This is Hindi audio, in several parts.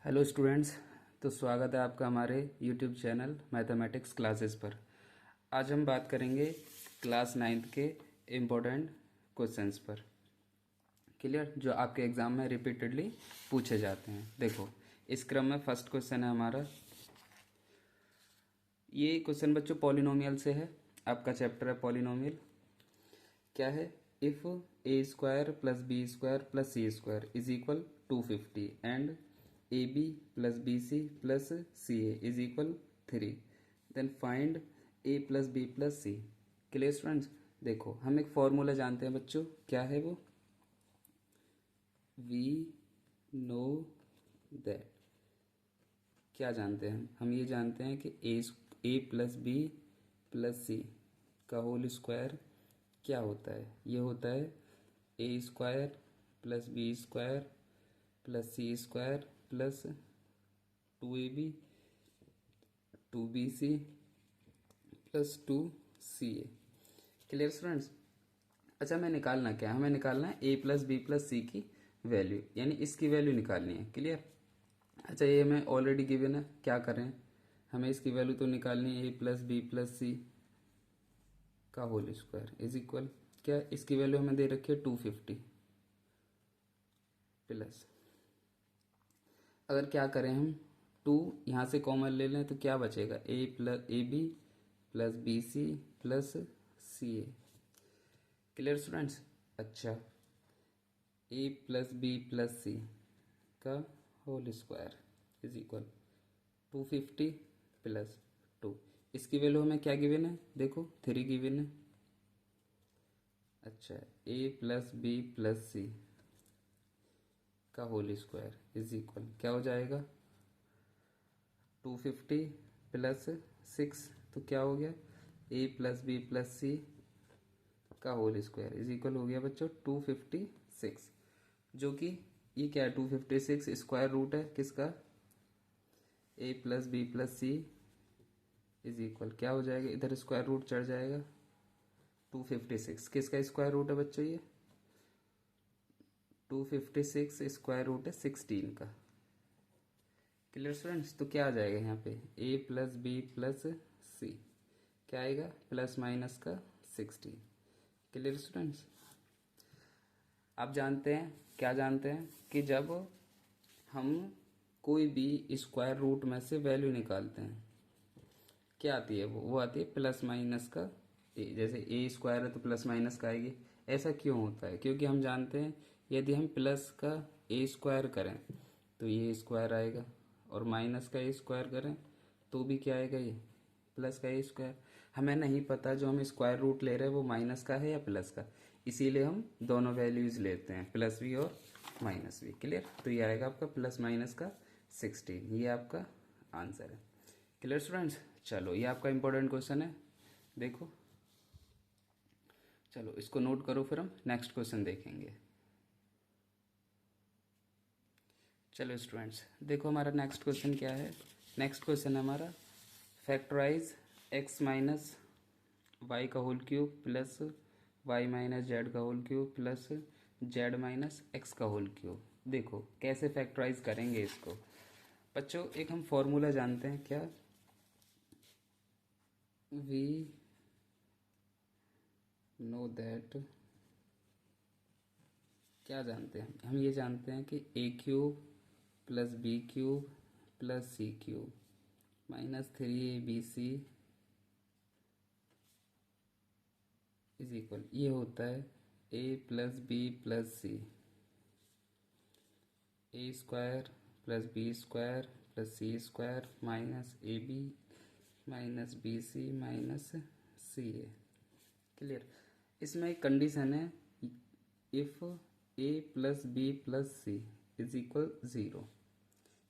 Hello students. तो स्वागत है आपका हमारे यूट्यूब चैनल मैथमेटिक्स क्लासेस पर। आज हम बात करेंगे क्लास नाइन्थ के इम्पोर्टेंट क्वेश्चंस पर। क्लियर, जो आपके एग्ज़ाम में रिपीटेडली पूछे जाते हैं। देखो, इस क्रम में फर्स्ट क्वेश्चन है हमारा। ये क्वेश्चन बच्चों पॉलिनोमियल से है। आपका चैप्टर है पॉलिनोमियल। क्या है? If A square plus B square plus C square is equal 250 and A B plus B C plus C A is equal 3, then find A plus B plus C. Clear students? देखो, हम एक फॉर्मूला जानते हैं बच्चों। क्या है वो? We know that. क्या जानते हैं हम? ये जानते हैं कि A plus B plus C का होल स्क्वायर क्या होता है? ये होता है A square plus B square plus C square plus 2ab 2bc plus 2ca। Clear students? अच्छा, हमें निकालना क्या है? हमें निकालना है A plus B plus C की वैल्यू, यानी इसकी वैल्यू निकालनी है। क्लियर? अच्छा, ये हमें ऑलरेडी गिवन है। क्या करें? हमें इसकी वैल्यू तो निकालनी है। A plus B plus C का होल स्क्वायर इज इक्वल, क्या इसकी वैल्यू हमें दे रखी है 250 प्लस, अगर क्या करें हम 2 यहाँ से कॉमन ले लें तो क्या बचेगा? A plus A B plus B C plus C A. Clear students? अच्छा, A plus B plus C का whole square is equal 250 plus 2। इसकी वैल्यू हमें क्या गिवन है? देखो, 3 गिवन है। अच्छा, A plus B plus C का होल स्क्वायर इज इक्वल क्या हो जाएगा? 250 प्लस 6, तो क्या हो गया? ए प्लस बी प्लस सी का होल स्क्वायर इज इक्वल हो गया बच्चों 256, जो कि ये क्या है? 256 स्क्वायर रूट है किसका? A plus B plus C is equal क्या हो जाएगा? इधर स्क्वायर रूट चढ़ जाएगा। 256 किसका स्क्वायर रूट है बच्चों? ये 256 स्क्वायर रूट है 16 का। Clear students? तो क्या आ जाएगा यहाँ पे? ए प्लस बी प्लस सी क्या आएगा? प्लस माइनस का 16। Clear students? आप जानते हैं, क्या जानते हैं कि जब हम कोई भी स्क्वायर रूट में से वैल्यू निकालते हैं, क्या आती है? वो आती है प्लस माइनस का ए। जैसे ए स्क्वायर है तो प्लस माइनस का आएगी। ऐसा क्यों होता है? क्योंकि हम जानते हैं यदि हम प्लस का ए स्क्वायर करें तो ये स्क्वायर आएगा, और माइनस का ए स्क्वायर करें तो भी क्या आएगा? ये प्लस का ए स्क्वायर। हमें नहीं पता जो हम स्क्वायर रूट ले रहे हैं वो माइनस का है या प्लस का, इसीलिए हम दोनों वैल्यूज लेते हैं, प्लस भी और माइनस भी। क्लियर? तो ये आएगा आपका प्लस माइनस का 16। ये आपका आंसर है। Clear students? चलो, ये आपका इंपॉर्टेंट क्वेश्चन है। देखो, चलो इसको नोट करो, फिर हम नेक्स्ट क्वेश्चन देखेंगे। चलो स्टूडेंट्स, देखो हमारा नेक्स्ट क्वेश्चन क्या है। नेक्स्ट क्वेश्चन है हमारा फैक्टराइज एक्स माइनस वाई का whole cube plus Y minus Z का whole cube plus Z minus X का होल क्यूब। देखो कैसे फैक्टराइज करेंगे इसको बच्चों। एक हम फॉर्मूला जानते हैं। क्या? We know that. क्या जानते हैं हम? ये जानते हैं कि A cube plus B cube plus C cube minus 3abc is equal, ये होता है A plus B plus C, A square plus B square plus C square minus A B minus B C minus C A. Clear? इसमें एक कंडीशन है, if A plus B plus C is equal 0।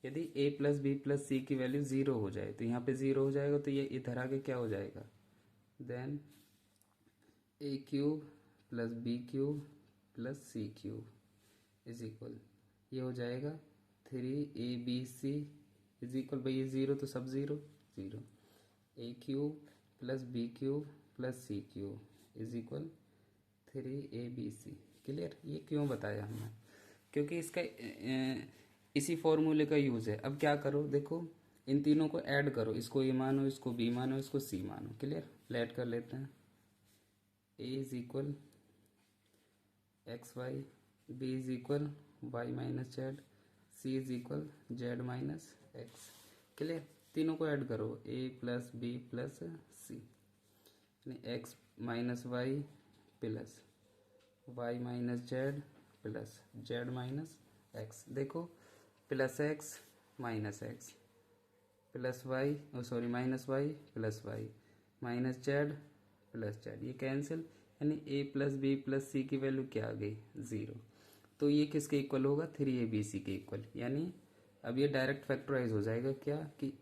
यदि A plus B plus C की वैल्यू 0 हो जाए तो यहाँ पे 0 हो जाएगा, तो ये इधर आके क्या हो जाएगा? Then A cube plus B cube plus C cube is equal, ये हो जाएगा 3abc इज इक्वल, भाई ये 0 तो सब 0 0, A cube plus B cube plus C cube is equal 3abc। Clear? ये क्यों बताया हमने? क्योंकि इसका इसी फॉर्मूले का यूज़ है। अब क्या करो, देखो इन तीनों को ऐड करो, इसको ए मानो, इसको बी मानो, इसको सी मानो। क्लियर, लेट कर लेते हैं। A is equal X Y, B is equal Y minus Z, C is equal Z minus X. Clear, तीनों को ऐड करो, A plus B plus C, यानी X minus Y plus Y minus Z plus Z minus X. देखो plus X plus Y, sorry minus Y plus Y minus Z plus Z, ये कैंसिल, यानी A plus B plus C की वैल्यू क्या आ गई, 0। तो ये किसके इक्वल होगा, 3abc के इक्वल। यानी अब ये डायरेक्ट फैक्टराइज हो जाएगा क्या कि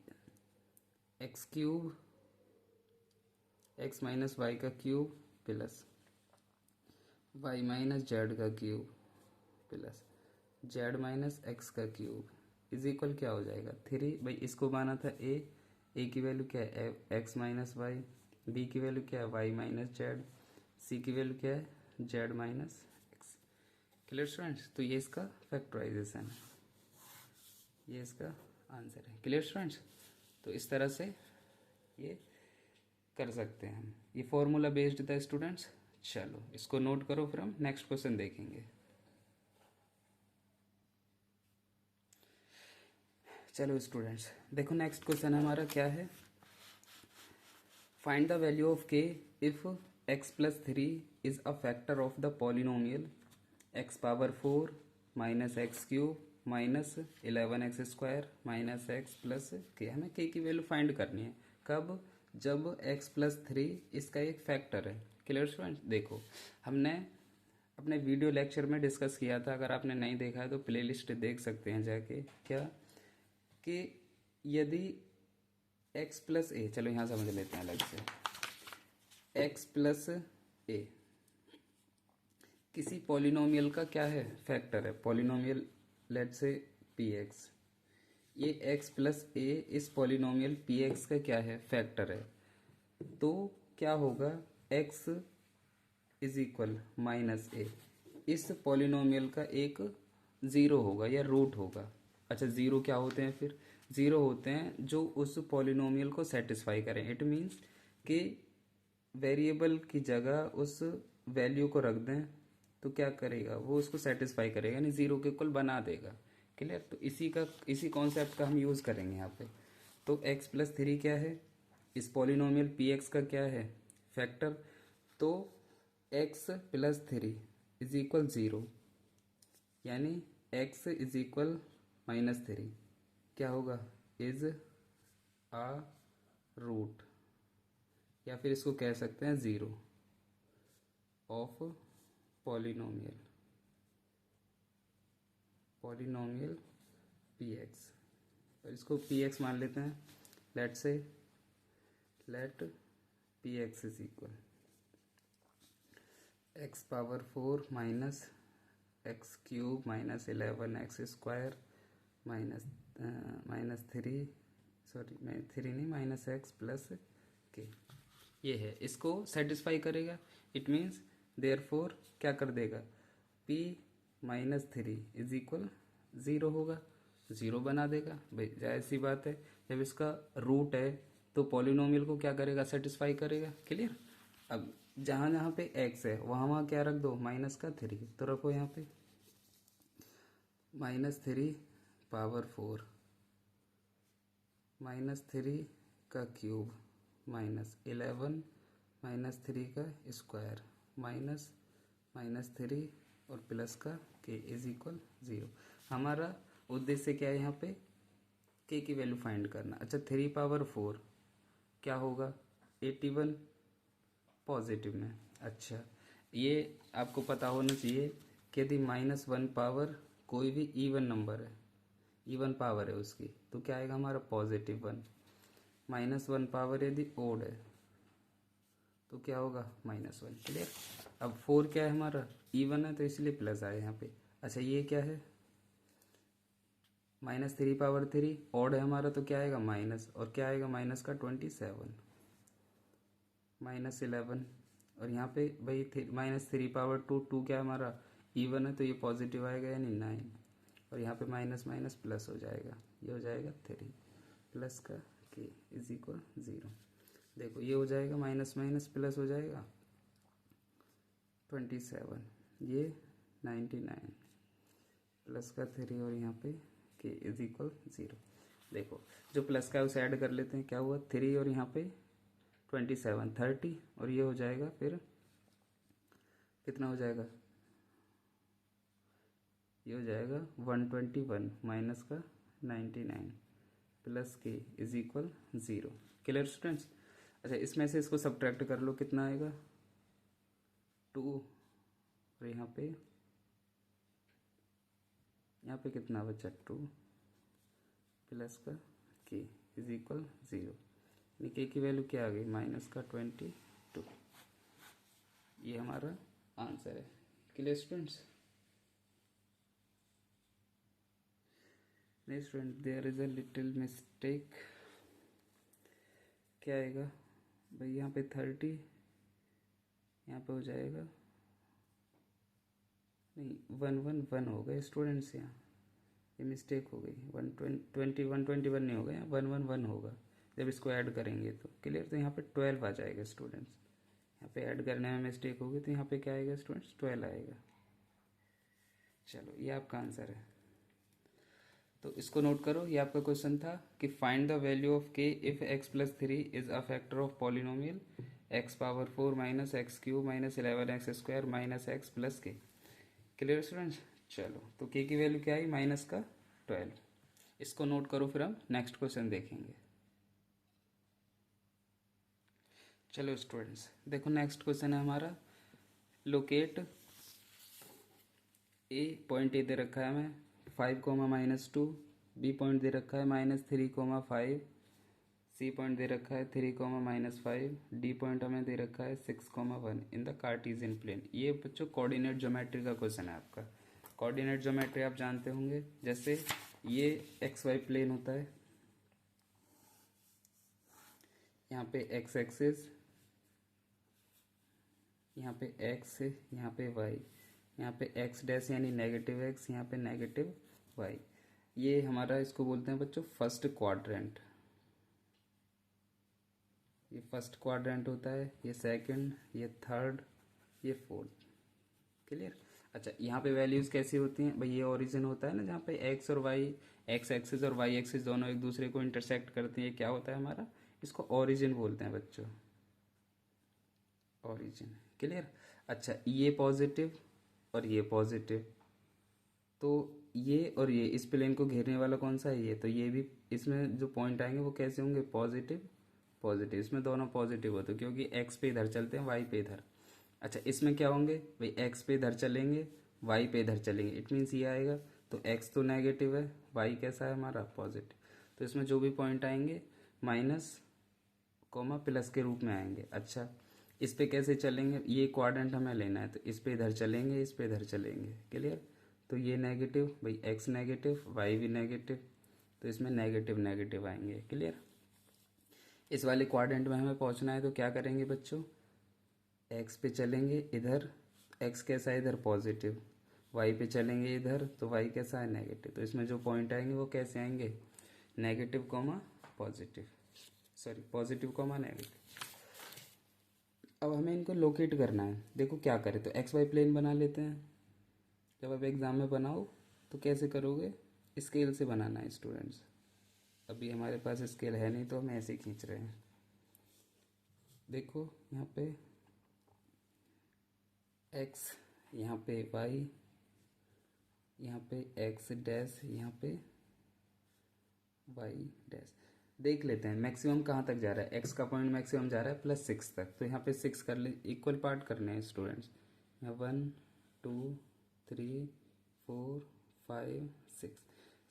X cube X minus Y का cube plus Y minus Z का cube plus Z minus X का क्यूब इज इक्वल क्या हो जाएगा, 3। भाई इसको माना था ए की वैल्यू क्या है एक्स माइनस वाई, बी की वैल्यू क्या है वाई माइनस जेड, सी की वैल्यू क्या है Z minus X. Clear students, तो ये इसका फैक्टराइजेशन है, ये इसका आंसर है। क्लियर स्टूडेंट्स, तो इस तरह से ये कर सकते हैं हम, ये फॉर्मूला बेस्ड था स्टूडेंट्स। चलो इसको नोट करो, फिर हम नेक्स्ट क्वेश्चन देखेंगे। चलो स्टूडेंट्स देखो नेक्स्ट क्वेश्चन हमारा क्या है, find the value of K if x plus 3 is a factor of the polynomial x power 4 minus X cube minus 11x square minus X plus के। हमें के की वैल्यू फाइंड करनी है, कब, जब x प्लस 3 इसका एक फैक्टर है। क्लियर स्टूडेंट, देखो हमने अपने वीडियो लेक्चर में डिस्कस किया था, अगर आपने नहीं देखा है तो प्लेलिस्ट देख सकते हैं जाके, क्या कि यदि x प्लस ए, चलो यहाँ समझ लेते हैं अलग से, x प्लस ए किसी पॉलिनोमियल का क्या है, फैक्टर है। पॉलिनोमियल लेट से पी एक्स, ये x प्लस ए इस पॉलिनोमियल पी एक्स का क्या है, फैक्टर है। तो क्या होगा, x इज इक्वल माइनस ए इस पॉलिनोमियल का एक ज़ीरो होगा या रूट होगा। अच्छा ज़ीरो क्या होते हैं फिर, ज़ीरो होते हैं जो उस पॉलिनोमियल को सेटिस्फाई करें। इट मीन्स कि वेरिएबल की जगह उस वैल्यू को रख दें तो क्या करेगा, वो उसको सेटिस्फाई करेगा, यानी ज़ीरो के इक्वल बना देगा। क्लियर, तो इसी कॉन्सेप्ट का हम यूज़ करेंगे यहाँ पे। तो x प्लस 3 क्या है, इस पॉलिनोमियल पी एक्स का क्या है, फैक्टर। तो x प्लस 3 इज इक्वल 0, यानी x इज इक्वल माइनस 3 क्या होगा, इज आ रूट, या फिर इसको कह सकते हैं 0 ऑफ पॉलिनोमियल पी एक्स। और इसको पी एक्स मान लेते हैं, let P X is equal X power 4 minus X cube minus 11x square minus 3, sorry मैं 3 नहीं, माइनस एक्स प्लस के। ये है, इसको सेटिस्फाई करेगा। इट मीन्स देयरफॉर क्या कर देगा, p माइनस 3 इज इक्वल 0 होगा, 0 बना देगा। भाई जाहिर सी बात है, जब इसका रूट है तो पॉलिनोमियल को क्या करेगा, सेटिस्फाई करेगा। क्लियर, अब जहाँ जहाँ पे x है वहाँ वहाँ क्या रख दो, माइनस का 3, तो रखो यहाँ पे माइनस 3 पावर 4 माइनस 3 का क्यूब माइनस 11 माइनस 3 का स्क्वायर माइनस 3 और प्लस का के इज इक्वल 0। हमारा उद्देश्य क्या है यहाँ पे, के की वैल्यू फाइंड करना। अच्छा 3 पावर 4 क्या होगा, 81 पॉजिटिव में। अच्छा ये आपको पता होना चाहिए कि यदि -1 पावर कोई भी इवन नंबर है, इवन पावर है उसकी, तो क्या आएगा हमारा +1। -1 पावर यदि ओड है तो क्या होगा -1। क्लियर, अब 4 क्या है हमारा, इवन है तो इसलिए प्लस आए यहाँ पे। अच्छा ये क्या है, -3 पावर 3 ओड है हमारा, तो क्या आएगा माइनस, और क्या आएगा माइनस का 27 -11, और यहाँ पे भाई -3 पावर 2 क्या है हमारा, इवन है तो ये पॉजिटिव आएगा यानी 9। और यहाँ पे माइनस माइनस प्लस हो जाएगा, ये हो जाएगा 3 प्लस का के इज इक्वल 0। देखो ये हो जाएगा माइनस माइनस प्लस हो जाएगा 27, ये 99 प्लस का 3 और यहाँ पे के इज इक्वल 0। देखो जो प्लस का है उसे ऐड कर लेते हैं, क्या हुआ 3 और यहाँ पे 27 30 और ये हो जाएगा फिर कितना हो जाएगा, ये हो जाएगा 121 माइनस का 99 प्लस के इज इक्वल 0। Clear students. अच्छा इसमें से इसको सब्ट्रैक्ट कर लो, कितना आएगा 2 और यहाँ पे कितना बचा 2 प्लस का के इज इक्वल 0। के की वैल्यू क्या आ गई माइनस का 22। ये हमारा आंसर है। Clear students. नहीं student there is a little mistake. क्या आएगा भाई, यहाँ पे 30 यहाँ पे हो जाएगा नहीं 111 हो गए स्टूडेंट्स, यहाँ ये मिस्टेक हो गई 121 नहीं होगा, यहाँ 111 होगा जब इसको ऐड करेंगे तो। क्लियर। तो यहाँ पे 12 आ जाएगा स्टूडेंट्स, यहाँ पे ऐड करने में मिस्टेक होगी तो यहाँ पे क्या आएगा स्टूडेंट्स 12 आएगा। चलो ये आपका आंसर है। तो इसको नोट करो, ये आपका क्वेश्चन था कि find the value of K if x plus 3 is a factor of polynomial x power 4 minus X cube minus 11x square minus X plus K. Clear students. चलो तो के की वैल्यू क्या आई माइनस का 12। इसको नोट करो, फिर हम नेक्स्ट क्वेश्चन देखेंगे। चलो स्टूडेंट्स देखो नेक्स्ट क्वेश्चन है हमारा, लोकेट ए पॉइंट ए दे रखा है हमें 5, -2, बी पॉइंट दे रखा है -3, 5, सी पॉइंट दे रखा है 3, -5, डी पॉइंट हमें दे रखा है 6, 1 इन द कार्टेशियन प्लेन। ये बच्चों कोऑर्डिनेट ज्योमेट्री का क्वेश्चन है आपका। कोऑर्डिनेट ज्योमेट्री आप जानते होंगे, जैसे ये एक्स वाई प्लेन होता है, यहाँ पे एक्स एक्सिस, यहाँ पे एक्स, यहाँ पे वाई, यहाँ पे एक्स डैश यानी नेगेटिव एक्स, यहाँ पे नेगेटिव वाई। ये हमारा इसको बोलते हैं बच्चों फर्स्ट क्वाड्रेंट। ये फर्स्ट क्वाड्रेंट होता है, ये सेकंड, ये थर्ड, ये फोर्थ। क्लियर। अच्छा यहाँ पे वैल्यूज कैसी होती हैं भाई, ये ओरिजिन होता है ना जहाँ पे एक्स और वाई, एक्स एक्सिस और वाई एक्सिस दोनों एक दूसरे को इंटरसेक्ट करती हैं, क्या होता है हमारा, इसको ओरिजिन बोलते हैं बच्चों, ओरिजिन। क्लियर। अच्छा ये पॉजिटिव और ये पॉजिटिव, तो ये और ये इस प्लेन को घेरने वाला कौन सा है, ये, तो ये भी इसमें जो पॉइंट आएंगे वो कैसे होंगे पॉजिटिव पॉजिटिव, इसमें दोनों पॉजिटिव होते हैं क्योंकि एक्स पे इधर चलते हैं वाई पे इधर। अच्छा इसमें क्या होंगे भाई, एक्स पे इधर चलेंगे वाई पे इधर चलेंगे, इट मीन्स ये आएगा, तो एक्स तो नेगेटिव है, वाई कैसा है हमारा पॉजिटिव, तो इसमें जो भी पॉइंट आएंगे माइनस कोमा प्लस के रूप में आएंगे। अच्छा इस पे कैसे चलेंगे, ये क्वाड्रेंट हमें लेना है, तो इस पे इधर चलेंगे, इस पे इधर चलेंगे। क्लियर। तो ये नेगेटिव भाई, एक्स नेगेटिव वाई भी नेगेटिव, तो इसमें नेगेटिव नेगेटिव आएंगे। क्लियर। इस वाले क्वाड्रेंट में हमें पहुंचना है तो क्या करेंगे बच्चों, एक्स पे चलेंगे इधर, एक्स कैसा है इधर पॉजिटिव, वाई पे चलेंगे इधर तो वाई कैसा है नेगेटिव, तो इसमें जो पॉइंट आएंगे वो कैसे आएंगे negative comma positive, sorry positive comma negative. अब हमें इनको लोकेट करना है। देखो क्या करें, तो एक्स वाई प्लेन बना लेते हैं। जब आप एग्जाम में बनाओ तो कैसे करोगे, स्केल से बनाना है स्टूडेंट्स। अभी हमारे पास स्केल है नहीं तो हम ऐसे ही खींच रहे हैं। देखो यहाँ पे x, यहाँ पे y, यहाँ पे x डैश, यहाँ पे y डैश। देख लेते हैं मैक्सिमम कहाँ तक जा रहा है, x का पॉइंट मैक्सिमम जा रहा है +6 तक, तो यहाँ पे 6 कर ले, इक्वल पार्ट करने हैं स्टूडेंट्स। यहाँ 1 2 3 4 5 6,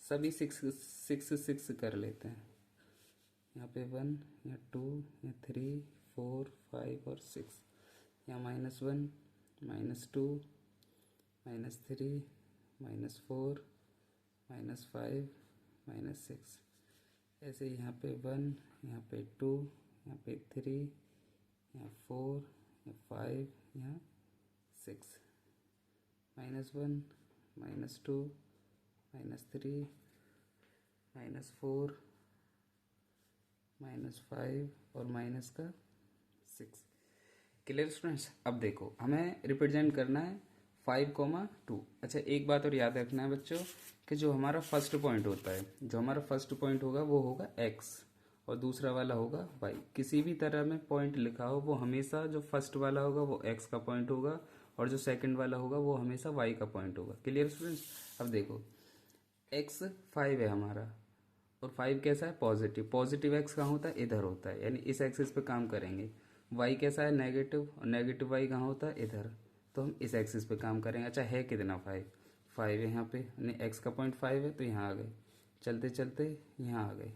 सभी 6 कर लेते हैं। यहाँ पे 1, यहाँ 2, यहाँ 3 4 5 और 6, यहाँ -1 -2 -3 -4 -5 -6, ऐसे यहाँ पे 1, यहाँ पे 2, यहाँ पे 3, यहाँ 4, यहाँ 5, यहाँ 6, -1 -2 -3 -4 -5 और माइनस का 6। Clear students. अब देखो हमें रिप्रेजेंट करना है 5,2। अच्छा एक बात और याद रखना है बच्चों कि जो हमारा फर्स्ट पॉइंट होता है, जो हमारा फर्स्ट पॉइंट होगा वो होगा x और दूसरा वाला होगा y। किसी भी तरह में पॉइंट लिखा हो वो हमेशा जो फर्स्ट वाला होगा वो x का पॉइंट होगा और जो सेकंड वाला होगा वो हमेशा y का पॉइंट होगा। Clear students. अब देखो x 5 है हमारा और 5 कैसा है पॉजिटिव। पॉजिटिव x कहाँ होता है इधर होता है, यानी इस एक्सिस पे काम करेंगे। y कैसा है नेगेटिव और नेगेटिव y कहाँ होता है इधर, तो हम इस एक्सिस पे काम करेंगे। अच्छा है कितना 5 है यहाँ पे, यानी x का पॉइंट 5 है तो यहाँ आ गए, चलते चलते यहाँ आ गए।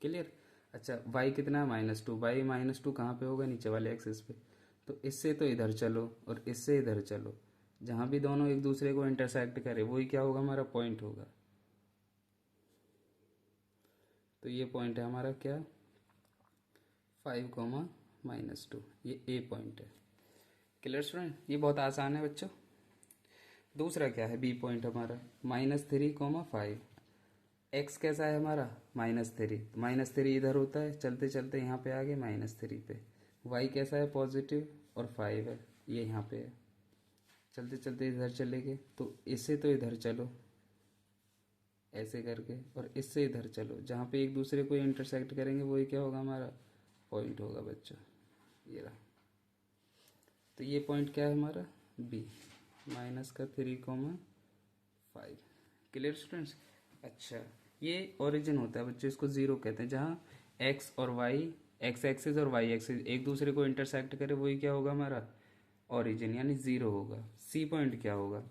क्लियर। अच्छा y कितना है -2, y -2 कहाँ पे होगा नीचे वाले एक्सिस पे, तो इससे तो इधर चलो और इससे इधर चलो, जहाँ भी दोनों एक दूसरे को इंटरसेक्ट करे वही क्या होगा हमारा पॉइंट होगा। तो ये पॉइंट है हमारा क्या 5,-2, ये ए पॉइंट है। Clear student. ये बहुत आसान है बच्चों। दूसरा क्या है बी पॉइंट हमारा -3,5। एक्स कैसा है हमारा -3, -3 इधर होता है, चलते चलते यहाँ पे आ गए -3 पे। वाई कैसा है पॉजिटिव और 5 है, ये यहाँ पे है, चलते चलते इधर चले गए, तो इससे तो इधर चलो ऐसे करके और इससे इधर चलो, जहाँ पे एक दूसरे को इंटरसेक्ट करेंगे वही क्या होगा हमारा पॉइंट होगा बच्चों, ये रहा। तो ये पॉइंट क्या है हमारा बी -3,5। Clear students. अच्छा ये ओरिजिन होता है बच्चों, इसको जीरो कहते हैं, जहाँ एक्स और वाई, एक्स एक्सिस और वाई एक्सिस एक दूसरे को इंटरसेक्ट करे वही क्या होगा हमारा ओरिजिन, यानी जीरो होगा। सी पॉइंट क्या होगा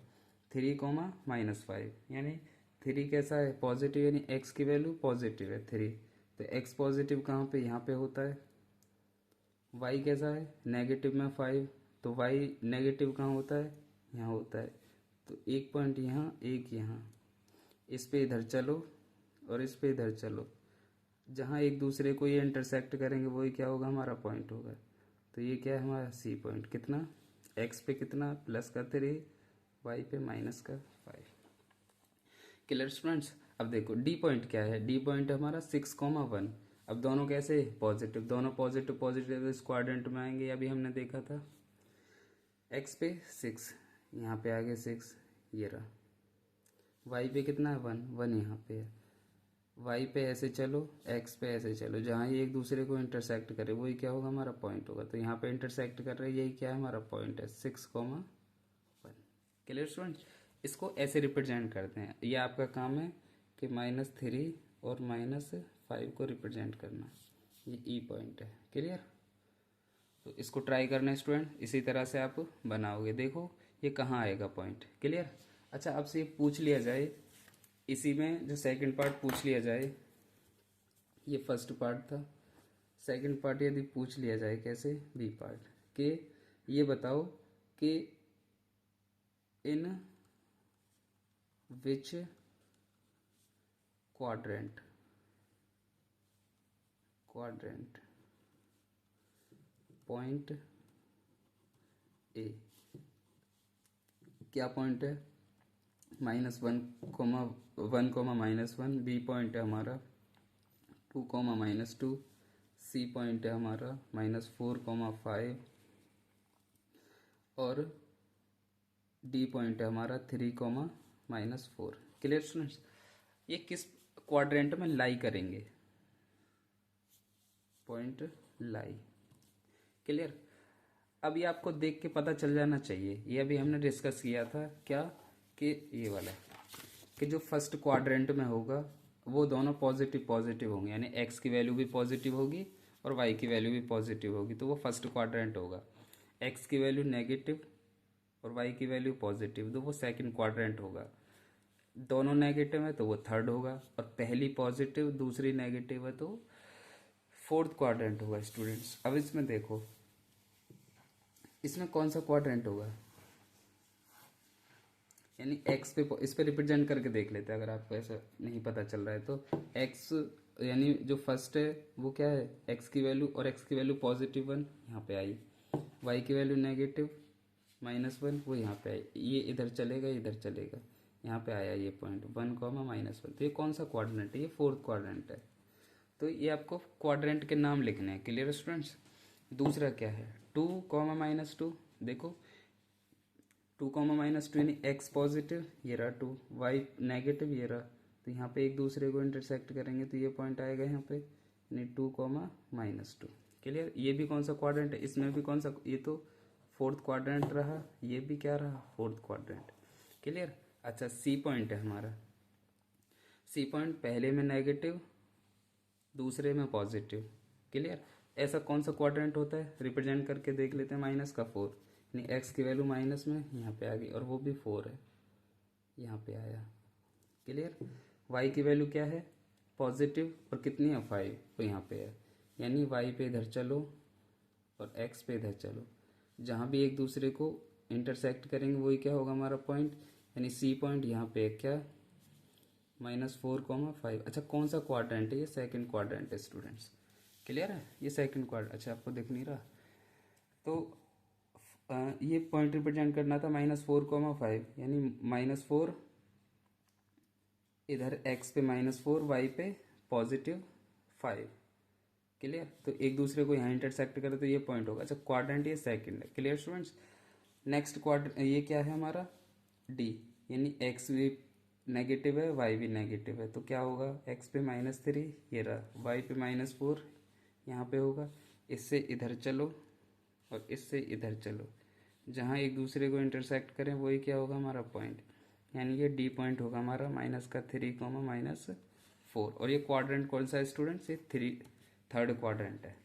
3,-5, यानी 3 कैसा है पॉजिटिव, यानी एक्स की वैल्यू पॉजिटिव है 3, तो एक्स पॉजिटिव कहाँ पे यहाँ पे होता है। वाई कैसा है नेगेटिव में 5, तो वाई नेगेटिव कहाँ होता है यहाँ होता है, तो एक पॉइंट यहाँ एक यहाँ, इस पे इधर चलो और इस पे इधर चलो, जहाँ एक दूसरे को ये इंटरसेक्ट करेंगे वही क्या होगा हमारा पॉइंट होगा। तो ये क्या है हमारा सी पॉइंट, कितना एक्स पे कितना +3, वाई पे -5। Clear students. अब देखो डी पॉइंट क्या है, डी पॉइंट हमारा 6,1। अब दोनों कैसे पॉजिटिव, दोनों पॉजिटिव पॉजिटिव इस क्वाड्रेंट में आएंगे, अभी हमने देखा था। एक्स पे 6, यहाँ पे आ गए 6, ये रहा। वाई पे कितना है 1, 1 यहाँ पे है। वाई पे ऐसे चलो, एक्स पे ऐसे चलो, जहाँ ये एक दूसरे को इंटरसेक्ट करे वही क्या होगा हमारा पॉइंट होगा। तो यहाँ पे इंटरसेक्ट कर रहे हैं, यही क्या है हमारा पॉइंट है 6,1। Clear students. इसको ऐसे रिप्रेजेंट करते हैं, ये आपका काम है कि -3 और -5 को रिप्रेजेंट करना, ये ई पॉइंट है। क्लियर। तो इसको ट्राई करना है स्टूडेंट, इसी तरह से आप बनाओगे, देखो ये कहाँ आएगा पॉइंट। क्लियर। अच्छा अब से पूछ लिया जाए, इसी में जो सेकंड पार्ट पूछ लिया जाए, ये फर्स्ट पार्ट था, सेकंड पार्ट यदि पूछ लिया जाए कैसे बी पार्ट के, ये बताओ कि इन विच क्वाड्रेंट पॉइंट ए, क्या पॉइंट है -1, -1, बी पॉइंट है हमारा 2, -2, सी पॉइंट है हमारा -4, 5 और डी पॉइंट है हमारा 3, -4। Clear students. ये किस क्वाड्रेंट में लाई करेंगे, पॉइंट लाई। क्लियर। अब ये आपको देख के पता चल जाना चाहिए, ये अभी हमने डिस्कस किया था क्या कि ये वाला कि जो फर्स्ट क्वाड्रेंट में होगा वो दोनों पॉजिटिव पॉजिटिव होंगे, यानी एक्स की वैल्यू भी पॉजिटिव होगी और वाई की वैल्यू भी पॉजिटिव होगी, तो वो फर्स्ट क्वाड्रेंट होगा। एक्स की वैल्यू नेगेटिव और वाई की वैल्यू पॉजिटिव, तो वो सेकंड क्वाड्रेंट होगा। दोनों नेगेटिव है तो वो थर्ड होगा, और पहली पॉजिटिव दूसरी नेगेटिव है तो फोर्थ क्वाड्रेंट होगा स्टूडेंट्स। अब इसमें देखो इसमें कौन सा क्वाड्रेंट होगा, यानी एक्स पे, इस पे रिप्रेजेंट करके देख लेते हैं अगर आपको ऐसा नहीं पता चल रहा है तो। एक्स यानी जो फर्स्ट है वो क्या है एक्स की वैल्यू, और एक्स की वैल्यू +1 यहाँ पे आई, वाई की वैल्यू नेगेटिव -1 वो यहाँ पे आई, ये इधर चलेगा इधर चलेगा, यहाँ पे आया ये पॉइंट 1 कॉमा -1। तो ये कौन सा क्वाड्रेंट है? ये फोर्थ क्वाड्रेंट है। तो ये आपको क्वाड्रेंट के नाम लिखने हैं। Clear students? दूसरा क्या है? 2 कॉमा -2। देखो 2 कॉमा -2 यानी एक्स पॉजिटिव, ये रहा 2, वाई नेगेटिव, ये रहा। तो यहाँ पे एक दूसरे को इंटरसेक्ट करेंगे तो ये पॉइंट आएगा यहाँ पे, यानी 2 कॉमा -2। क्लियर? ये भी कौन सा क्वाड्रेंट है? इसमें भी कौन सा? ये तो फोर्थ क्वाड्रेंट रहा, ये भी क्या रहा? Fourth quadrant. क्लियर? अच्छा, सी पॉइंट है हमारा। सी पॉइंट पहले में नेगेटिव, दूसरे में पॉजिटिव। क्लियर? ऐसा कौन सा क्वाड्रेंट होता है? रिप्रेजेंट करके देख लेते हैं। -4 यानी एक्स की वैल्यू माइनस में यहाँ पे आ गई, और वो भी 4 है, यहाँ पे आया। क्लियर? वाई की वैल्यू क्या है? पॉजिटिव, और कितनी है? 5, तो यहाँ पे है। यानी वाई पे इधर चलो और एक्स पे इधर चलो, जहाँ भी एक दूसरे को इंटरसेक्ट करेंगे वही क्या होगा? हमारा पॉइंट। यानी सी पॉइंट यहाँ पे क्या? -4, 5। अच्छा, कौन सा क्वाड्रेंट है? ये सेकंड क्वाड्रेंट है स्टूडेंट्स। क्लियर है? ये सेकंड क्वाड्रेंट। अच्छा, आपको दिख नहीं रहा तो ये पॉइंट रिप्रेजेंट करना था -4, 5, यानी -4 इधर एक्स पे -4, वाई पे +5। क्लियर? तो एक दूसरे को यहाँ इंटरसेक्ट करे तो ये पॉइंट होगा। अच्छा, क्वाड्रेंट ये सेकंड है। Clear students? नेक्स्ट क्वाड्रेंट ये क्या है हमारा? डी, यानी एक्स भी नेगेटिव है, वाई भी नेगेटिव है, तो क्या होगा? एक्स पे -3, ये रहा, वाई पे -4 यहाँ पे होगा। इससे इधर चलो और इससे इधर चलो, जहाँ एक दूसरे को इंटरसेक्ट करें वही क्या होगा? हमारा पॉइंट। यानी ये डी पॉइंट होगा हमारा -3, -4। और ये क्वाड्रेंट कौन सा है स्टूडेंट्स? ये थर्ड क्वाड्रेंट है।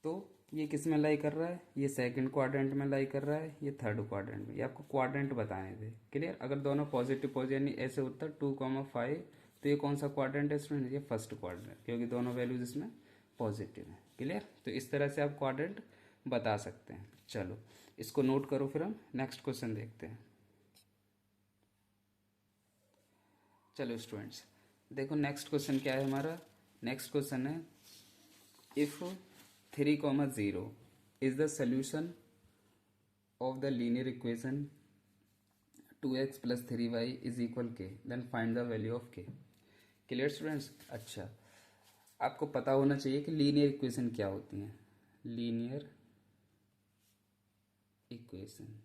तो ये किस में लाई कर रहा है? ये सेकंड क्वाड्रेंट में लाई कर रहा है, ये थर्ड क्वाड्रेंट में। ये आपको क्वाड्रेंट बताने थे। क्लियर? अगर दोनों पॉजिटिव यानी ऐसे उत्तर 2, 5, तो ये कौन सा क्वाड्रेंट है स्टूडेंट? ये फर्स्ट क्वाड्रेंट, क्योंकि दोनों वैल्यूज इसमें पॉजिटिव है। क्लियर? तो इस तरह से आप क्वाड्रेंट बता सकते हैं। चलो, इसको नोट करो, फिर हम नेक्स्ट क्वेश्चन देखते हैं। चलो स्टूडेंट्स, देखो नेक्स्ट क्वेश्चन क्या है हमारा। नेक्स्ट क्वेश्चन है, if 3, 0 is the solution of the linear equation 2x plus 3y is equal k, then find the value of k. Clear students? अच्छा, आपको पता होना चाहिए कि लीनियर इक्वेशन क्या होती हैं। लीनियर इक्वेशन,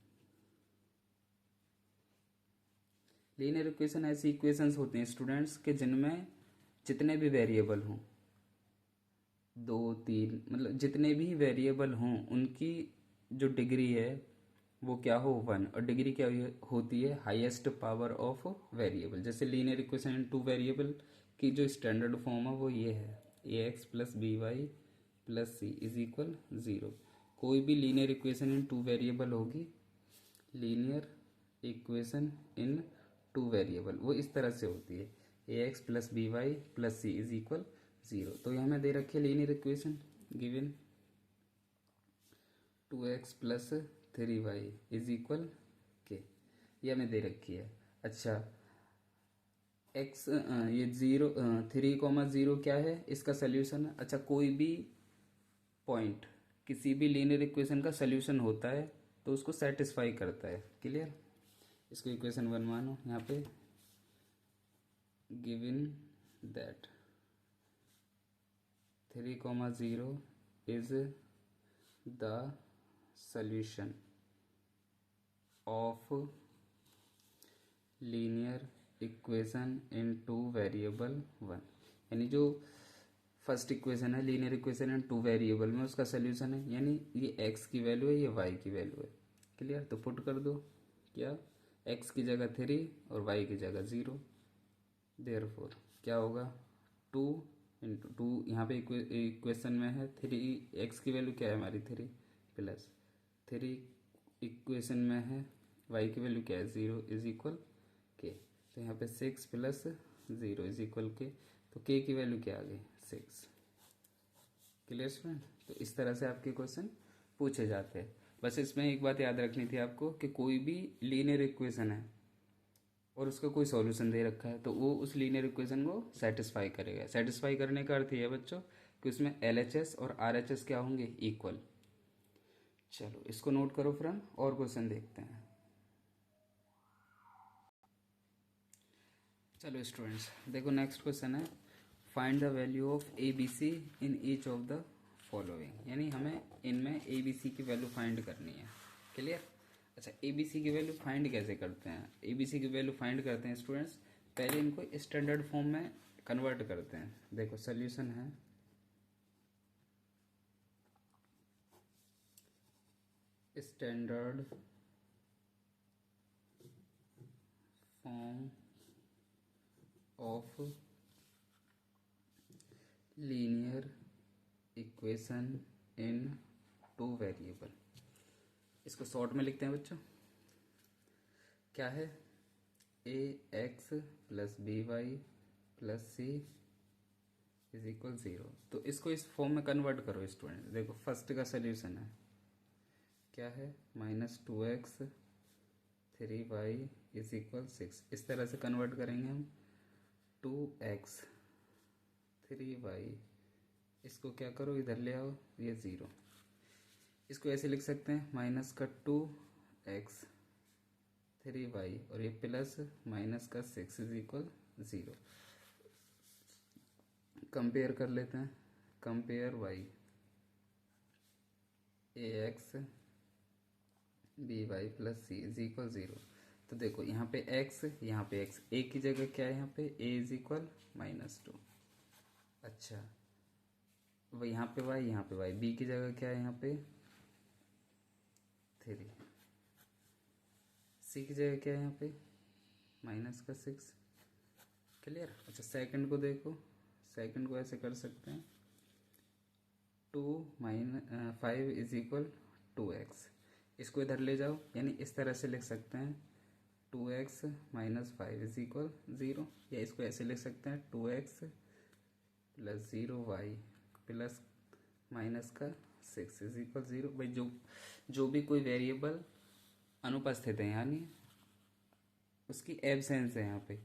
लीनियर इक्वेशन ऐसी इक्वेशंस होती हैं स्टूडेंट्स के जिनमें जितने भी वेरिएबल हों, 2, 3, मतलब जितने भी वेरिएबल हों, उनकी जो डिग्री है वो क्या हो? 1। और डिग्री क्या होती है? Highest power of variable. जैसे लीनियर इक्वेशन इन 2 वेरिएबल की जो स्टैंडर्ड फॉर्म है वो ये है, ax + by + c = 0। कोई भी लीनियर इक्वेशन इन 2 वेरिएबल होगी, लीनियर इक्वेशन इन 2 वेरिएबल, वो इस तरह से होती है, ax + by + c = 0। तो यहाँ हमें दे रखी है linear equation, given 2x + 3y = k, ये हमें दे रखी है। अच्छा, x ये 3, 0 क्या है? इसका सोल्यूशन है। अच्छा, कोई भी पॉइंट किसी भी लीनियर इक्वेशन का सोल्यूशन होता है तो उसको सेटिस्फाई करता है। क्लियर? इसको इक्वेशन 1 मानो यहाँ पे, given that 3, 0 is the solution of linear equation in 2 variable 1। यानी जो फर्स्ट इक्वेशन है लीनियर इक्वेशन इन 2 वेरिएबल में, उसका सोल्यूशन है। यानी ये x की वैल्यू है, ये y की वैल्यू है। क्लियर? तो पुट कर दो, क्या? x की जगह 3 और y की जगह 0। देयरफॉर क्या होगा? 2 × 2, यहाँ पे इक्वेशन में है 3, x की वैल्यू क्या है हमारी? 3 + 3, इक्वेशन में है y की वैल्यू क्या है? 0 = k। तो यहाँ पे 6 + 0 = k। तो k की वैल्यू क्या आ गई? 6। Clear student? तो इस तरह से आपके क्वेश्चन पूछे जाते हैं। बस इसमें एक बात याद रखनी थी आपको कि कोई भी लीनियर इक्वेशन है और उसका कोई सॉल्यूशन दे रखा है तो वो उस लीनियर इक्वेशन को सेटिस्फाई करेगा। सेटिस्फाई करने का अर्थ ये है बच्चों कि उसमें LHS और RHS क्या होंगे? इक्वल। चलो, इसको नोट करो, फिर हम और क्वेश्चन देखते हैं। चलो स्टूडेंट्स देखो नेक्स्ट क्वेश्चन है, find the value of A B C in each of the following, यानी हमें इनमें ए बी सी की वैल्यू फाइंड करनी है। क्लियर? अच्छा, ए बी सी की वैल्यू फाइंड कैसे करते हैं? ए बी सी की वैल्यू फाइंड करते हैं स्टूडेंट्स, पहले इनको स्टैंडर्ड फॉर्म में कन्वर्ट करते हैं। देखो सोल्यूशन है standard form of linear equation in two variable. इसको शॉर्ट में लिखते हैं बच्चों, क्या है? A X plus B Y plus C is equal 0। तो इसको इस फॉर्म में कन्वर्ट करो स्टूडेंट। देखो फर्स्ट का सोल्यूशन है, क्या है? -2x 3y is equal 6। इस तरह से कन्वर्ट करेंगे हम। 2x 3y, इसको क्या करो, इधर ले आओ, ये 0। इसको ऐसे लिख सकते हैं, -2x 3y और ये प्लस -6 इज इक्वल 0। कंपेयर कर लेते हैं, compare y ax by plus C is equal 0। तो देखो यहाँ पे x, यहाँ पे x, a की जगह क्या है? यहाँ पे a इज इक्वल -2। अच्छा, वो यहाँ पे y, यहाँ पे y, b की जगह क्या है? यहाँ पे 3, c की जगह क्या है? यहाँ पे -6। क्लियर? अच्छा, सेकंड को देखो, सेकंड को ऐसे कर सकते हैं, 5 इज इक्वल 2x। इसको इधर ले जाओ, यानी इस तरह से लिख सकते हैं, 2x - 5 इज इक्वल 0। या इसको ऐसे लिख सकते हैं, 2x plus 0y plus -6 is equal 0। भाई जो भी कोई वेरिएबल अनुपस्थित है, यानी उसकी एब्सेंस है यहाँ पे,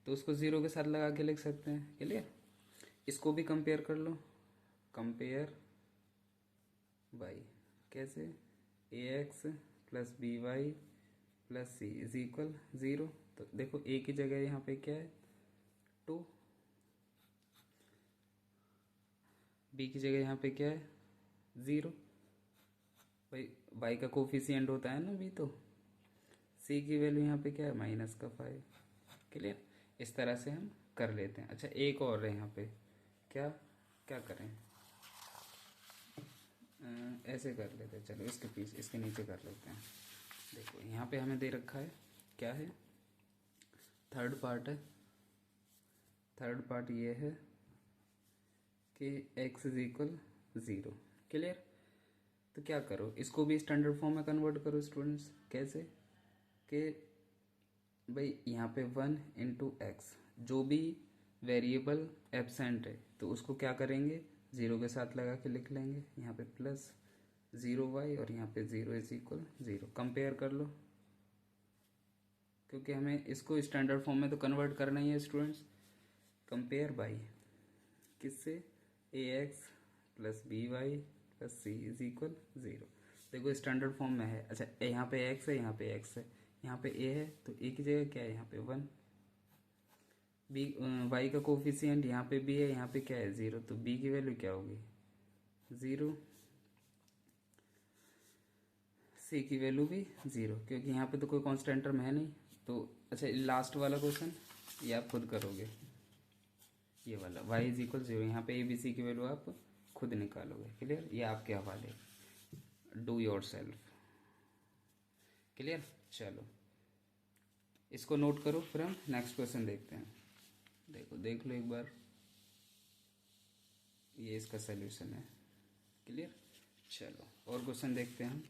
तो उसको 0 के साथ लगा के लिख सकते हैं। क्लियर? इसको भी कंपेयर कर लो, कंपेयर बाई, कैसे? ax plus B Y plus C is equal 0। तो देखो a की जगह यहाँ पे क्या है? 2, b की जगह यहाँ पे क्या है? 0। भाई y का कोफिशिएंट होता है ना b, तो c की वैल्यू यहाँ पे क्या है? -5। क्लियर? इस तरह से हम कर लेते हैं। अच्छा, एक और है यहाँ पे, क्या क्या करें? ऐसे कर लेते हैं, चलो इसके पीछे, इसके नीचे कर लेते हैं। देखो यहाँ पे हमें दे रखा है, क्या है? थर्ड पार्ट है, थर्ड पार्ट ये है कि x इज इक्वल 0। क्लियर? तो क्या करो, इसको भी स्टैंडर्ड फॉर्म में कन्वर्ट करो स्टूडेंट्स। कैसे? कि भाई यहाँ पे 1 इंटू एक्स, जो भी वेरिएबल एब्सेंट है तो उसको क्या करेंगे? 0 के साथ लगा के लिख लेंगे। यहाँ पे प्लस 0y और यहाँ पे 0 इज इक्वल 0। कंपेयर कर लो, क्योंकि हमें इसको स्टैंडर्ड फॉर्म में तो कन्वर्ट करना ही है स्टूडेंट्स। कंपेयर बाई किससे? ax plus B Y plus C is equal 0। देखो स्टैंडर्ड फॉर्म में है। अच्छा, यहाँ पे x है, यहाँ पे x है, यहाँ पे a है, तो a की जगह क्या है? यहाँ पे 1। b y का कोफिशिएंट यहाँ पे b है, यहाँ पे क्या है? 0। तो b की वैल्यू क्या होगी? 0। c की वैल्यू भी 0, क्योंकि यहाँ पे तो कोई कॉन्स्टेंट टर्म है नहीं। तो अच्छा, लास्ट वाला क्वेश्चन ये आप खुद करोगे, ये वाला y इज इक्वल 0, यहाँ पे a b c की वैल्यू आप खुद निकालोगे। क्लियर? ये आपके हवाले, डू योर सेल्फ। क्लियर? चलो इसको नोट करो, फिर हम नेक्स्ट क्वेश्चन देखते हैं। देखो देख लो एक बार, ये इसका सलूशन है। क्लियर? चलो और क्वेश्चन देखते हैं हम।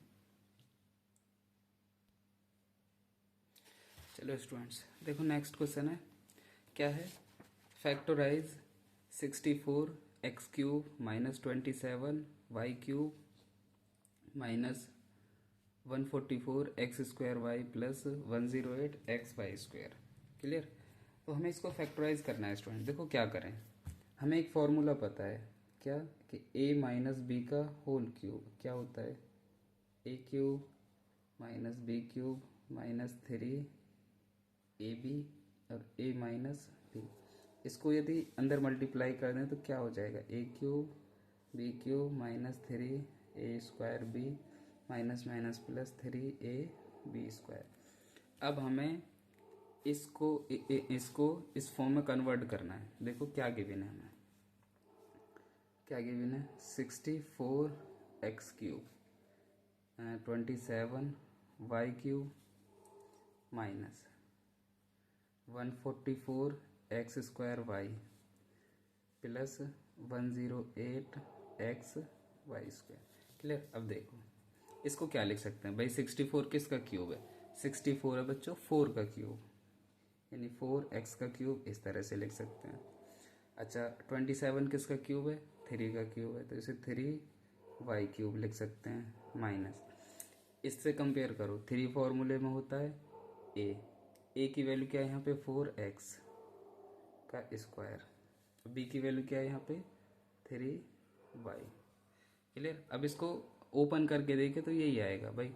चलो स्टूडेंट्स देखो नेक्स्ट क्वेश्चन है, क्या है? Factorise 64 X cube -27 Y cube -144 X square Y plus 108 X Y square. Clear? तो हमें इसको फैक्टराइज करना है स्टूडेंट। देखो क्या करें, हमें एक फॉर्मूला पता है, क्या? कि a माइनस बी का होल क्यूब क्या होता है? a cube minus B cube -3 ab और a माइनस बी। इसको यदि अंदर मल्टीप्लाई कर दें तो क्या हो जाएगा, A cube B cube minus 3 a² B minus minus plus 3 ab²। अब हमें इसको इस फॉर्म में कन्वर्ट करना है। देखो क्या गिवन है हमें, क्या गिवन है, 64x³ 27y³ minus 144x² plus 108x² clear. अब देखो इसको क्या लिख सकते हैं भाई, 64 किसका क्यूब है, 64 है बच्चों 4 का क्यूब, यानी 4x³ इस तरह से लिख सकते हैं। अच्छा 27 किसका क्यूब है, 3 का क्यूब है, तो इसे 3y³ लिख सकते हैं माइनस, इससे कंपेयर करो 3 फॉर्मूले में होता है ए की वैल्यू क्या है यहाँ पे 4x का स्क्वायर, बी की वैल्यू क्या है यहाँ पे 3y क्लियर। अब इसको ओपन करके देखें तो यही आएगा भाई,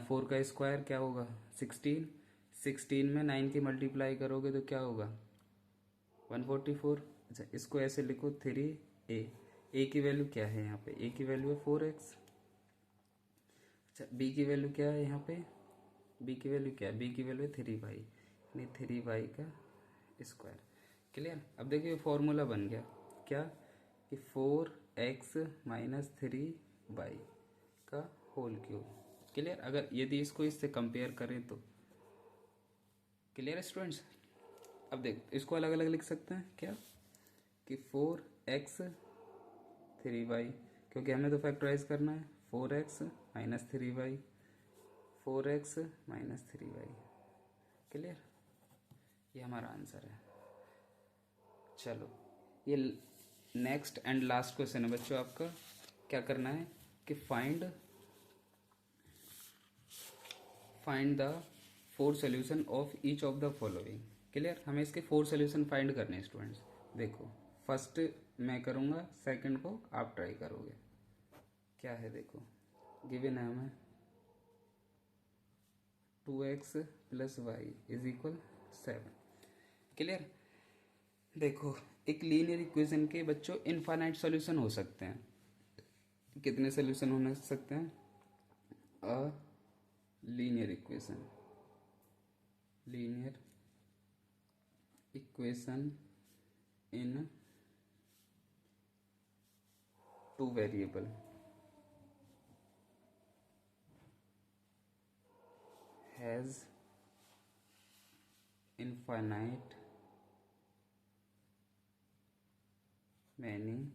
4 का स्क्वायर क्या होगा 16 में 9 की मल्टीप्लाई करोगे तो क्या होगा 144। अच्छा इसको ऐसे लिखो 3a की वैल्यू क्या है यहाँ पे, a की वैल्यू है 4x। अच्छा b की वैल्यू क्या है यहाँ पे, b की वैल्यू क्या है, b की वैल्यू है 3y, यानी 3y का स्क्वायर क्लियर। अब देखिए फॉर्मूला बन गया क्या कि 4x माइनस 3y का होल क्यूब क्लियर। अगर यदि इसको इससे कंपेयर करें तो क्लियर है स्टूडेंट्स। अब देख इसको अलग अलग लिख सकते हैं क्या कि 4x 3y, क्योंकि हमें तो फैक्टराइज करना है, 4x minus 3y 4x minus 3y clear, ये हमारा आंसर है। चलो ये नेक्स्ट एंड लास्ट क्वेश्चन है बच्चों, आपका क्या करना है कि find the 4 solution of each of the following clear. हमें इसके 4 सॉल्यूशन फाइंड करने हैं स्टूडेंट्स। देखो फर्स्ट मैं करूँगा, सेकंड को आप ट्राई करोगे। क्या है देखो गिवन है हमें 2x plus Y is equal 7 clear. देखो एक लीनियर इक्वेशन के बच्चों इनफाइनाइट सॉल्यूशन हो सकते हैं। कितने सॉल्यूशन हो सकते हैं, a linear equation in 2 variable has infinite many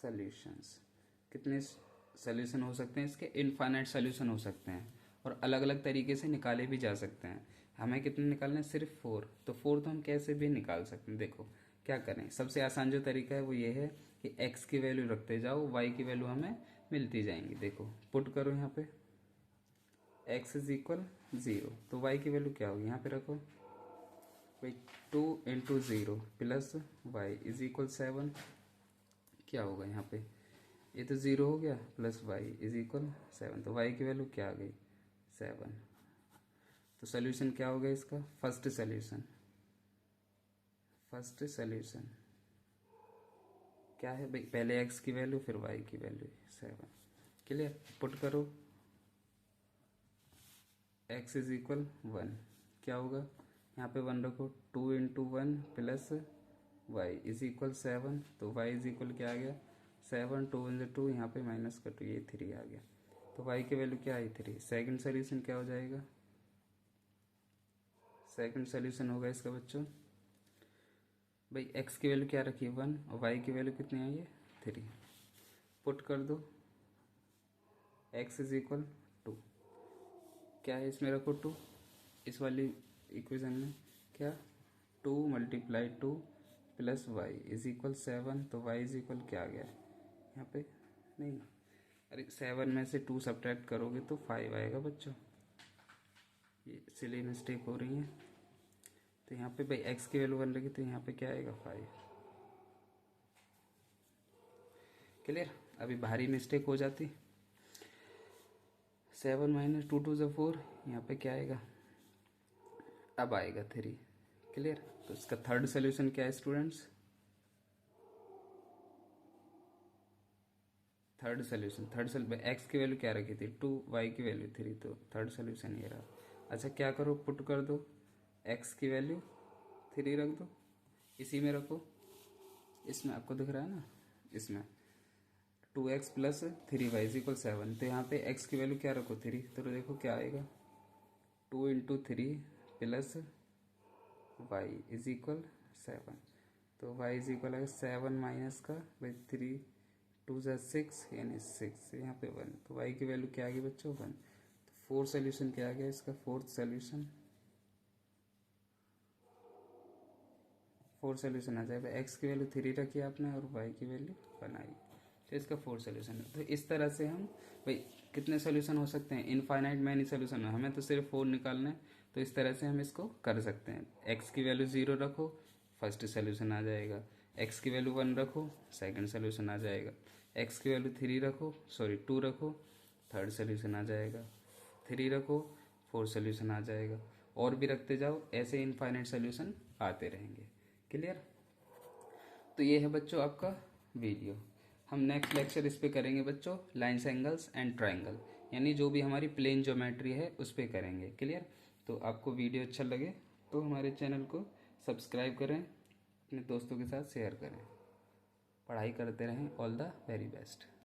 solutions. कितने सॉल्यूशन हो सकते हैं इसके, इनफाइनाइट सॉल्यूशन हो सकते हैं, और अलग अलग तरीके से निकाले भी जा सकते हैं। हमें कितने निकालने हैं, सिर्फ 4, तो 4 तो हम कैसे भी निकाल सकते हैं। देखो क्या करें, सबसे आसान जो तरीका है वो ये है कि x की वैल्यू रखते जाओ, y की वैल्यू हमें मिलती जाएंगी। देखो पुट करो यहाँ पे x इज इक्वल 0, तो y की वैल्यू क्या होगी यहाँ पे रखो भाई 2 into 0 plus Y is equal 7, क्या होगा यहाँ पे, ये तो 0 हो गया, प्लस वाई इज इक्वल 7, तो वाई की वैल्यू क्या आ गई 7। तो सोल्यूशन क्या होगा इसका, फर्स्ट सोल्यूशन क्या है भाई, पहले x की वैल्यू फिर y की वैल्यू 7 क्लियर। पुट करो x इज इक्वल 1, क्या होगा यहाँ पे 1 रखो, 2 into 1 plus Y is equal 7, तो y इज इक्वल क्या आ गया 7, 2 इंटू 2 यहाँ पे माइनस कर, तो ये 3 आ गया, तो y की वैल्यू क्या आई 3। सेकंड सोल्यूशन क्या हो जाएगा, सेकंड सोल्यूशन होगा इसका बच्चों भाई x की वैल्यू क्या रखी है 1 और y की वैल्यू कितनी आई है 3, पुट कर दो x इज इक्वल 2, क्या है इसमें रखो 2, इस वाली इक्वेशन में क्या 2 multiply 2 plus Y is equal 7, तो y इज इक्वल क्या आ गया यहाँ पे, नहीं अरे 7 में से 2 सब्ट्रैक्ट करोगे तो 5 आएगा बच्चों, ये इसलिए मिस्टेक हो रही है। तो यहाँ पे भाई x की वैल्यू 1 लगी, तो यहाँ पे क्या आएगा 5 क्लियर। अभी भारी मिस्टेक हो जाती, 7 माइनस 2 2 4, यहाँ पे क्या आएगा, अब आएगा 3 क्लियर। तो इसका थर्ड सोल्यूशन क्या है स्टूडेंट्स? थर्ड सोल्यूशन एक्स की वैल्यू क्या रखी थी 2, वाई की वैल्यू 3, तो थर्ड सोल्यूशन ये रहा। अच्छा क्या करो, पुट कर दो, एक्स की वैल्यू 3 रख दो, इसी में रखो, इसमें आपको दिख रहा है ना, इसमें 2x plus 3y is equal 7। तो यहाँ पे x की वैल्यू क्या रखो 3, तो देखो क्या आएगा 2 into 3 plus Y is equal 7। तो y इज इक्वल है 7 माइनस का भाई 3, 2 ज़ा 6 यानी 6, यहाँ पे 1। तो y की वैल्यू क्या आ गई बच्चों 1। तो फोर्थ सोल्यूशन क्या आ गया इसका, फोर्थ सोल्यूशन आ जाएगा, x की वैल्यू 3 रखी आपने और y की वैल्यू 1 आई। तो इसका फोर्थ सोल्यूशन है। तो इस तरह से हम भाई कितने सोल्यूशन हो सकते हैं, इनफाइनाइट मैनी सोल्यूशन, हमें तो सिर्फ 4 निकालना है। तो इस तरह से हम इसको कर सकते हैं। x की वैल्यू 0 रखो, फर्स्ट सोल्यूशन आ जाएगा। x की वैल्यू 1 रखो, सेकंड सोल्यूशन आ जाएगा। x की वैल्यू 3 रखो, सॉरी 2 रखो, थर्ड सोल्यूशन आ जाएगा। 3 रखो, फोर्थ सोल्यूशन आ जाएगा। और भी रखते जाओ, ऐसे इनफाइनाइट सोल्यूशन आते रहेंगे। क्लियर। तो ये है बच्चों आपका वीडियो। हम नेक्स्ट लेक्चर इस पे करेंगे बच्चों लाइन्स एंगल्स एंड ट्रायंगल, यानी जो भी हमारी प्लेन ज्योमेट्री है उस पे करेंगे। क्लियर। तो आपको वीडियो अच्छा लगे तो हमारे चैनल को सब्सक्राइब करें, अपने दोस्तों के साथ शेयर करें, पढ़ाई करते रहें। All the very best.